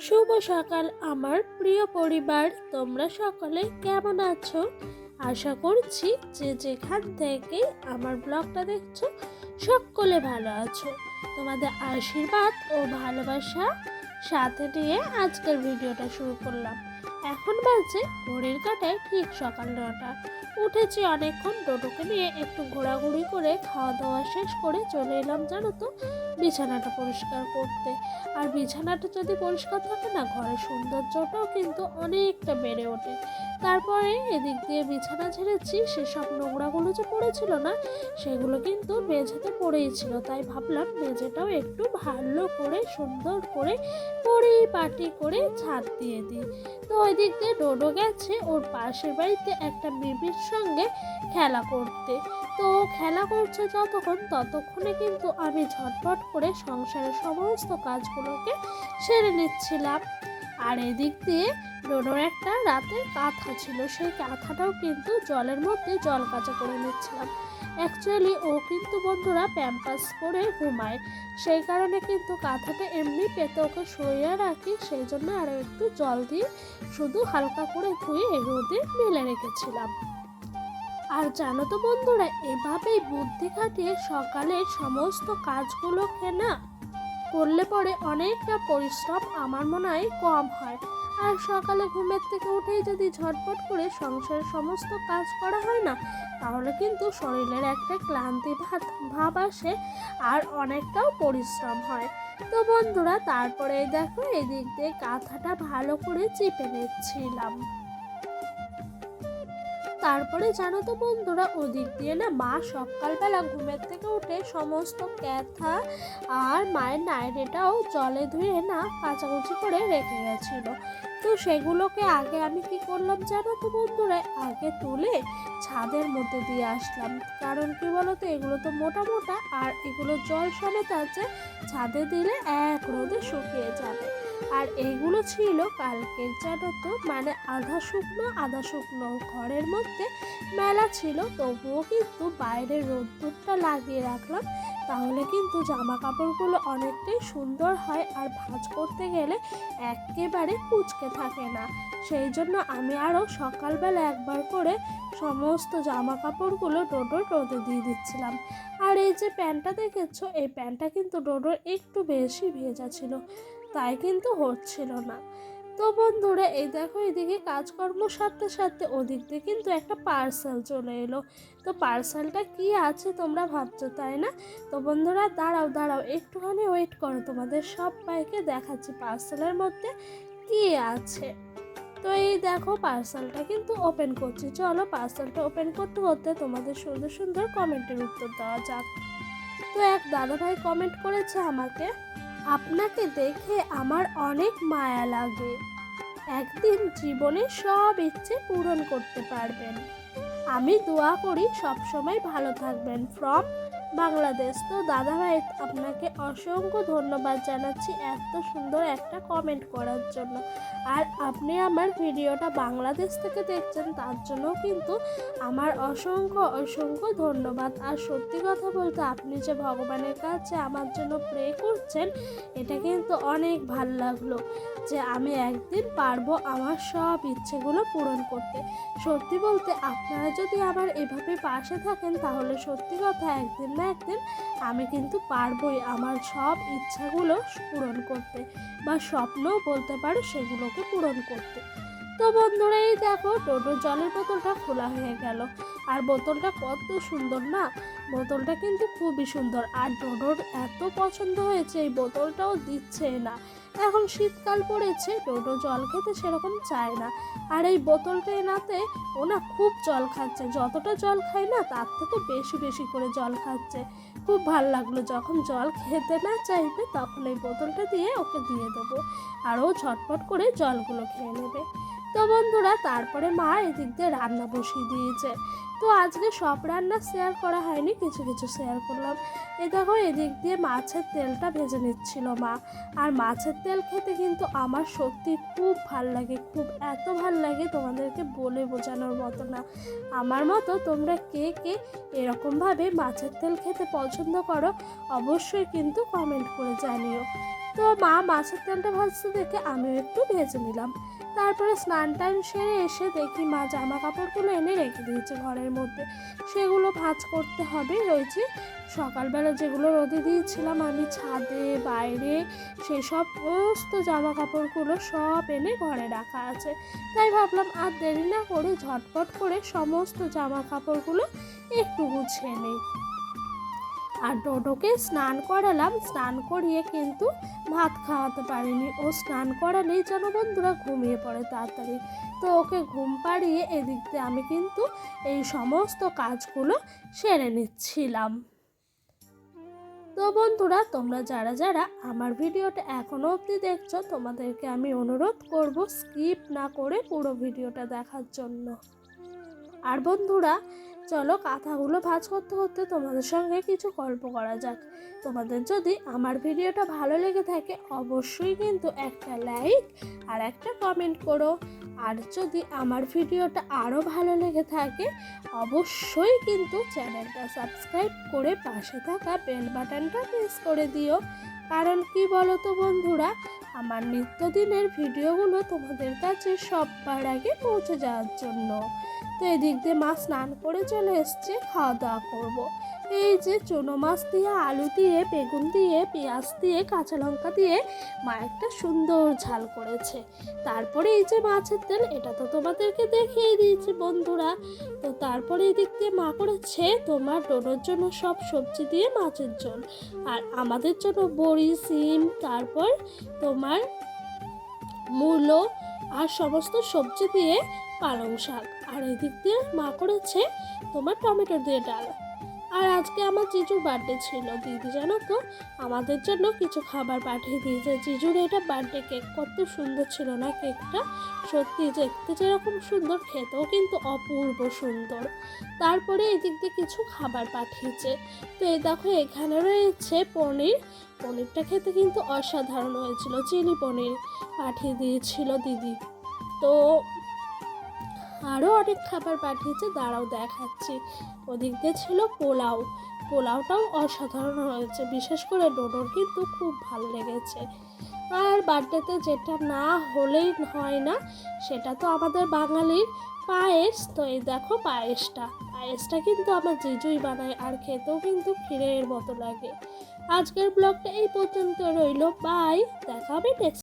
শুভ সকাল আমার প্রিয় পরিবার, তোমরা সকলে কেমন আছো? আশা করছি যে যেখান থেকে আমার ব্লগটা দেখছো সকলে ভালো আছো। তোমাদের আশীর্বাদ ও ভালোবাসা সাথে নিয়ে আজকের ভিডিওটা শুরু করলাম। এখন বাজে ঘড়ির কাঁটায় ঠিক সকাল 9টা। উঠেছি অনেকক্ষণ, ডোডোকে নিয়ে একটু ঘোরাঘুরি করে খাওয়া দাওয়া শেষ করে চলে এলাম জানো তো বিছানাটা পরিষ্কার করতে। আর বিছানাটা যদি পরিষ্কার থাকে না, ঘরের সৌন্দর্যটাও কিন্তু অনেকটা বেড়ে ওঠে। তারপরে এদিক দিয়ে বিছানা ঝেড়েছি, সেসব নোংরাগুলো যে পড়েছিল না সেগুলো কিন্তু মেঝেতে পড়েই ছিল, তাই ভাবলাম মেঝেটাও একটু ভালো করে সুন্দর করে পরিপাটি করে ঝাঁট দিয়ে দিই। তো ওই দিক দিয়ে ডোডো গেছে ওর পাশের বাড়িতে একটা বেবির সঙ্গে খেলা করতে। তো খেলা করছে ততক্ষণে কিন্তু আমি ঝটপট করে সংসারের সমস্ত কাজগুলোকে সেরে নিচ্ছিলাম। আর এদিক দিয়ে ডোডোর একটা রাতের কাঁথা ছিল, সেই কাঁথাটাও কিন্তু জলের মধ্যে জল কাচা করে নিচ্ছিলাম। অ্যাকচুয়ালি ও কিন্তু বন্ধুরা প্যাম্পাস পরে ঘুমায়, সেই কারণে কিন্তু কাঁথাটা এমনি পেতে ওকে সরিয়ে রাখি, সেই জন্য আরও একটু জল দিয়ে শুধু হালকা করে ধুয়ে রোদে মেলে রেখেছিলাম। আর জানো তো বন্ধুরা, এভাবেই বুদ্ধি খাটিয়ে সকালের সমস্ত কাজগুলোকে না করলে পরে অনেকটা পরিশ্রম আমার মনে হয় কম হয়। আর সকালে ঘুমের থেকে উঠেই যদি ঝটপট করে সংসারের সমস্ত কাজ করা হয় না, তাহলে কিন্তু শরীরের একটা ক্লান্তি ভাব আসে আর অনেকটাও পরিশ্রম হয়। তো বন্ধুরা তারপরে দেখো এদিক দিয়ে কাঁথাটা ভালো করে চিপে নিচ্ছিলাম। তারপরে জানো তো বন্ধুরা, ওদিক দিয়ে না মা সকালবেলা ঘুমের থেকে উঠে সমস্ত ক্যাথা আর মায়ের নাইটিটাও জলে ধুয়ে না কাচাকুচি করে রেখে গেছিল। তো সেগুলোকে আগে আমি কি করলাম জানো তো বন্ধুরা, আগে তুলে ছাদের মধ্যে দিয়ে আসলাম। কারণ কি বলতো, এগুলো তো মোটা মোটা আর এগুলো জল সমেত আছে, ছাদে দিলে এক রোদে শুকিয়ে যাবে। আর এইগুলো ছিল কালকের জানো তো, মানে আধা শুকনো ঘরের মধ্যে মেলা ছিল, তবুও কিন্তু বাইরের রোদ্দুরটা লাগিয়ে রাখলাম, তাহলে কিন্তু জামা কাপড়গুলো অনেকটাই সুন্দর হয় আর ভাঁজ করতে গেলে একেবারে কুঁচকে থাকে না। সেই জন্য আমি আরও সকালবেলা একবার করে সমস্ত জামা কাপড়গুলো ডোডোর রোদে দিয়ে দিচ্ছিলাম। আর এই যে প্যান্টটা দেখেছো, এই প্যান্টটা কিন্তু ডোডোর একটু বেশি ভেজা ছিল, তাই কিন্তু হচ্ছিল না। তো বন্ধুরা এই দেখো এদিকে কাজকর্ম সারতে সারতে ওদিক দিয়ে কিন্তু একটা পার্সেল চলে এলো। তো পার্সেলটা কি আছে তোমরা ভাবছো তাই না? তো বন্ধুরা দাঁড়াও একটুখানি ওয়েট করো, তোমাদের সবাইকে দেখাচ্ছি পার্সেলের মধ্যে কি আছে। তো এই দেখো পার্সেলটা কিন্তু ওপেন করছি, চলো পার্সেলটা ওপেন করতে করতে তোমাদের সুন্দর সুন্দর কমেন্টের উত্তর দেওয়া যাক। তো এক দাদাভাই কমেন্ট করেছে আমাকে, আপনাকে দেখে আমার অনেক মায়া লাগে, একদিন জীবনে সব ইচ্ছে পূরণ করতে পারবেন, আমি দোয়া করি সবসময় ভালো থাকবেন, ফ্রম বাংলাদেশ। তো দাদা ভাই আপনাকে অসংখ্য ধন্যবাদ জানাচ্ছি এত সুন্দর একটা কমেন্ট করার জন্য। আর আপনি আমার ভিডিওটা বাংলাদেশ থেকে দেখছেন, তার জন্য কিন্তু আমার অসংখ্য ধন্যবাদ। আর সত্যি কথা বলতে আপনি যে ভগবানের কাছে আমার জন্য প্রে করছেন, এটা কিন্তু অনেক ভালো লাগলো যে আমি একদিন পারবো আমার সব ইচ্ছেগুলো পূরণ করতে। সত্যি বলতে আপনারা যদি আমার এভাবে পাশে থাকেন, তাহলে সত্যি কথা একদিন না একদিন আমি কিন্তু পারবোই আমার সব ইচ্ছাগুলো পূরণ করতে, বা স্বপ্নও বলতে পারো সেগুলোকে পূরণ করতে। তো বন্ধুরা এই দেখো টোটো জলের বোতলটা খোলা হয়ে গেল, আর বোতলটা কত সুন্দর না, বোতলটা কিন্তু খুবই সুন্দর। আর ডোডোর এত পছন্দ হয়েছে, এই বোতলটাও দিচ্ছে না। এখন শীতকাল পড়েছে, ডোডো জল খেতে সেরকম চায় না, আর এই বোতলটা এনাতে ও না খুব জল খাচ্ছে, যতটা জল খায় না তার থেকে বেশি বেশি করে জল খাচ্ছে। খুব ভাল লাগলো, যখন জল খেতে না চাইবে তখন এই বোতলটা দিয়ে ওকে দিয়ে দেবো, আর ও ঝটপট করে জলগুলো খেয়ে নেবে। তো বন্ধুরা তারপরে মা এদিক দিয়ে রান্না বসিয়ে দিয়েছে। তো আজকে সব রান্না শেয়ার করা হয়নি, কিছু কিছু শেয়ার করলাম। এই দেখো এদিক দিয়ে মাছের তেলটা ভেজে নিচ্ছিল মা। আর মাছের তেল খেতে কিন্তু আমার সত্যি খুব ভাল লাগে, খুব এত ভাল লাগে তোমাদেরকে বলে বোঝানোর মতো না। আমার মতো তোমরা কে কে এরকমভাবে মাছের তেল খেতে পছন্দ করো অবশ্যই কিন্তু কমেন্ট করে জানিও। তো তো মা মাছের তেলটা ভাজতে দেখে আমিও একটু ভেজে নিলাম। তারপরে স্নান টান সেরে এসে দেখি মা জামা কাপড়গুলো এনে রেখে দিয়েছে ঘরের মধ্যে, সেগুলো ভাঁজ করতে হবে। রয়েছে সকালবেলা যেগুলো রোদে দিয়েছিলাম আমি ছাদে বাইরে, সেই সমস্ত জামা কাপড়গুলো সব এনে ঘরে রাখা আছে। তাই ভাবলাম আর দেরি না করে ঝটপট করে সমস্ত জামা কাপড়গুলো একটু গুছিয়ে নিই। আর ডোডোকে স্নান করালাম, স্নান করিয়ে কিন্তু ভাত খাওয়াতে পারিনি। ও স্নান করালেই যেন বন্ধুরা ঘুমিয়ে পড়ে তাড়াতাড়ি। তো ওকে ঘুম পাড়িয়ে এদিক দিয়ে আমি কিন্তু এই সমস্ত কাজগুলো সেরে নিচ্ছিলাম। তো বন্ধুরা, তোমরা যারা যারা আমার ভিডিওটা এখনও অবধি দেখছো, তোমাদেরকে আমি অনুরোধ করব স্কিপ না করে পুরো ভিডিওটা দেখার জন্য। আর বন্ধুরা চলো কাঁথাগুলো ভাঁজ করতে করতে তোমাদের সঙ্গে কিছু গল্প করা যাক। তোমাদের যদি আমার ভিডিওটা ভালো লেগে থাকে অবশ্যই কিন্তু একটা লাইক আর একটা কমেন্ট করো। আর যদি আমার ভিডিওটা আরও ভালো লেগে থাকে অবশ্যই কিন্তু চ্যানেলটা সাবস্ক্রাইব করে পাশে থাকা বেল বাটনটা প্রেস করে দিও। কারণ কি বলো তো বন্ধুরা, আমার নিত্যদিনের ভিডিওগুলো তোমাদের কাছে সবার আগে পৌঁছে যাওয়ার জন্য। তো এদিক দিয়ে মা স্নান করে চলে এসছে, খাওয়া দাওয়া করবো। এই যে চুনো মাছ দিয়ে আলু দিয়ে বেগুন দিয়ে পেঁয়াজ দিয়ে কাঁচা লঙ্কা দিয়ে মা একটা সুন্দর ঝাল করেছে। তারপরে এই যে মাছের তেল, এটা তো তোমাদেরকে দেখিয়ে দিয়েছি বন্ধুরা। তো তারপরে এদিক দিয়ে মা করেছে তোমার ডোডোর জন্য সব সবজি দিয়ে মাছের ঝোল, আর আমাদের জন্য বড়ি সিম তারপর তোমার মূলো আর সমস্ত সবজি দিয়ে পালং শাক। আর এদিক দিয়ে মা করেছে তোমার টমেটো দিয়ে ডাল। আর আজকে আমার জিজুর বার্থডে ছিল। দিদি জানো তো আমাদের জন্য কিছু খাবার পাঠিয়ে দিয়েছে। জিজুর এটা বার্থডে কেক, কত সুন্দর ছিল না কেকটা, সত্যি দেখতে যেরকম সুন্দর খেতেও কিন্তু অপূর্ব সুন্দর। তারপরে এদিক দিয়ে কিছু খাবার পাঠিয়েছে। তো এই দেখো এখানে রয়েছে পনির, পনিরটা খেতে কিন্তু অসাধারণ হয়েছিল। চিলি পনির পাঠিয়ে দিয়েছিল দিদি। তো আরও অনেক খাবার পাঠিয়েছে, দাঁড়াও দেখাচ্ছি। ওদিক দিয়ে ছিল পোলাও, পোলাওটাও অসাধারণ হয়েছে, বিশেষ করে ডোডোর কিন্তু খুব ভালো লেগেছে। আর বার্থডেতে যেটা না হলেই হয় না সেটা তো আমাদের বাঙালির পায়েস। তো এই দেখো পায়েসটা কিন্তু আমার জিজুই বানায়, আর খেতেও কিন্তু ক্ষীরের মতো লাগে। আজকের ব্লগটা এই পর্যন্ত রইল, বাই, দেখা হবে নেক্সট।